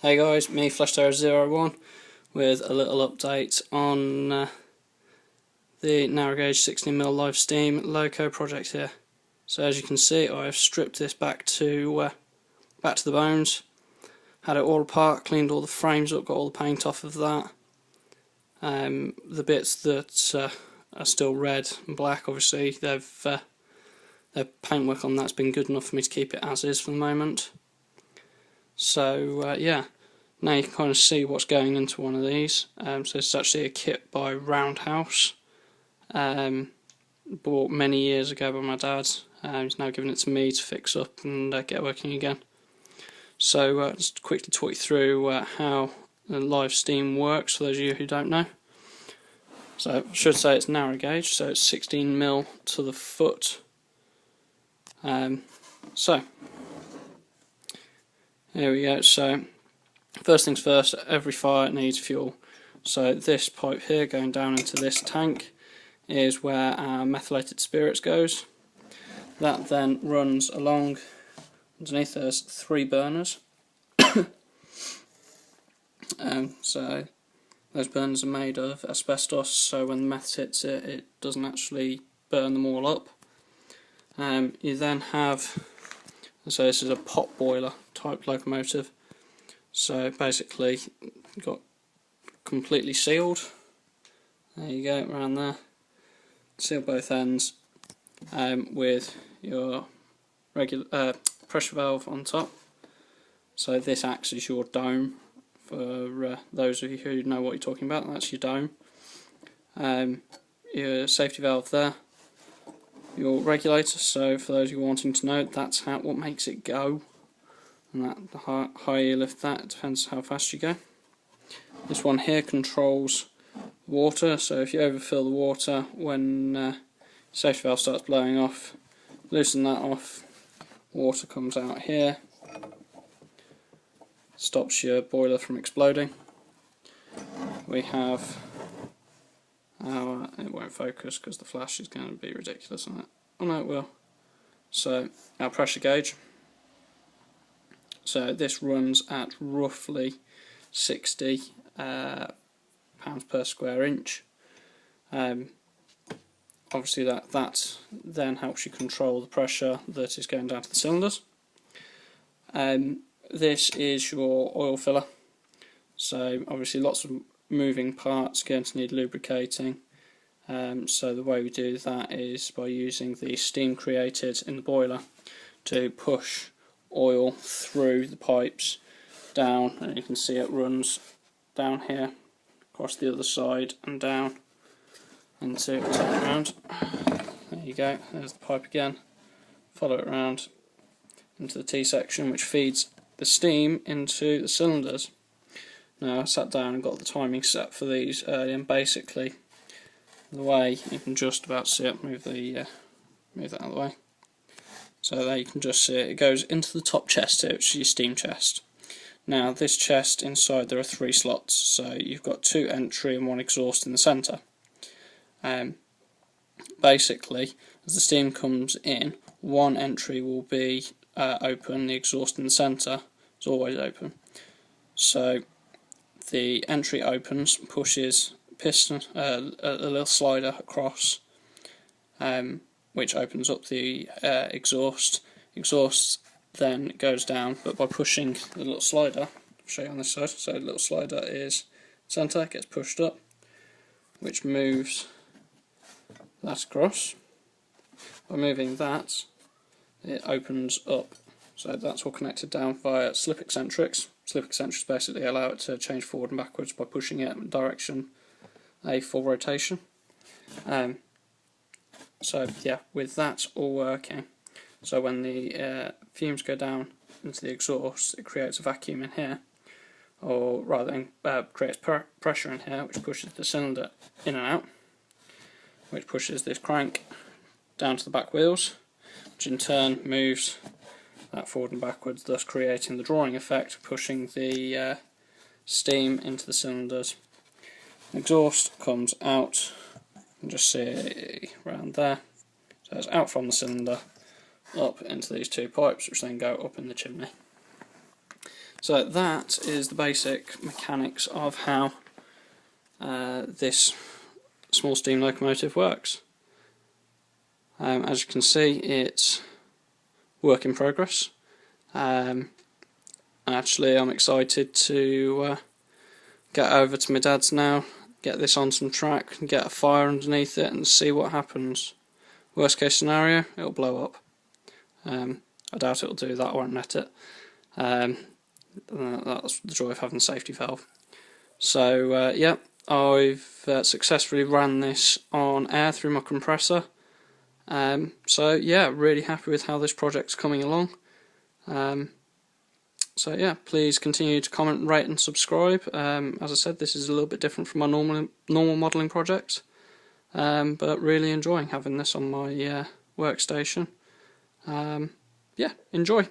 Hey guys, me FlashTerror01 with a little update on the narrow gauge 16mm live steam loco project here. So as you can see, I've stripped this back to the bones, had it all apart, cleaned all the frames up, got all the paint off of that. The bits that are still red and black, obviously, their paintwork on that's been good enough for me to keep it as is for the moment. So yeah, now you can kind of see what's going into one of these. So this is actually a kit by Roundhouse, bought many years ago by my dad. He's now given it to me to fix up and get working again. So just quickly talk you through how the live steam works for those of you who don't know. So I should say it's narrow gauge, so it's 16mm to the foot. So here we go. So first things first, every fire needs fuel. So this pipe here going down into this tank is where our methylated spirits goes. That then runs along underneath. There's 3 burners. So those burners are made of asbestos, so when the meth hits it, it doesn't actually burn them all up. You then have, so this is a pot boiler type locomotive. So basically, got completely sealed. There you go, around there. Seal both ends with your regular pressure valve on top. So this acts as your dome. For those of you who know what you're talking about, that's your dome. Your safety valve there. Your regulator. So for those of you wanting to know, that's what makes it go. And that, the higher you lift that, it depends how fast you go. This one here controls water, so if you overfill the water when safety valve starts blowing off, loosen that off, water comes out here, stops your boiler from exploding. We have our, it won't focus because the flash is going to be ridiculous on it. Oh no, it will. So our pressure gauge. So this runs at roughly 60 pounds per square inch. Obviously that then helps you control the pressure that is going down to the cylinders. This is your oil filler. So obviously lots of moving parts, going to need lubricating. So the way we do that is by using the steam created in the boiler to push oil through the pipes down, and you can see it runs down here across the other side and down into turn it around. There you go, there's the pipe again. Follow it around into the T section, which feeds the steam into the cylinders. Now I sat down and got the timing set for these early, and basically the way you can just about see it, move that out of the way. So there you can just see it. It goes into the top chest here, which is your steam chest. Now this chest, inside there are 3 slots, so you've got 2 entry and 1 exhaust in the centre. Basically, as the steam comes in, 1 entry will be open, the exhaust in the centre is always open. So the entry opens, pushes piston, a little slider across, which opens up the exhaust. Exhaust then goes down, but by pushing the little slider, I'll show you on this side, so the little slider is centre, gets pushed up, which moves that across. By moving that, it opens up, so that's all connected down via slip eccentrics. Slip eccentrics basically allow it to change forward and backwards by pushing it in direction a full rotation. So yeah, with that all working, so when the fumes go down into the exhaust, it creates a vacuum in here, or rather creates pressure in here, which pushes the cylinder in and out, which pushes this crank down to the back wheels, which in turn moves that forward and backwards, thus creating the drawing effect, pushing the steam into the cylinders. Exhaust comes out, you can just see it around there, so it's out from the cylinder up into these 2 pipes, which then go up in the chimney. So that is the basic mechanics of how this small steam locomotive works. As you can see, it's work in progress. Actually, I'm excited to get over to my dad's now, get this on some track, and get a fire underneath it and see what happens. Worst case scenario, it'll blow up. I doubt it'll do that, I won't let it. That's the joy of having a safety valve. So yeah, I've successfully ran this on air through my compressor. So yeah, really happy with how this project's coming along. So yeah, please continue to comment, rate and subscribe. As I said, this is a little bit different from my normal modelling projects, but really enjoying having this on my workstation. Yeah, enjoy.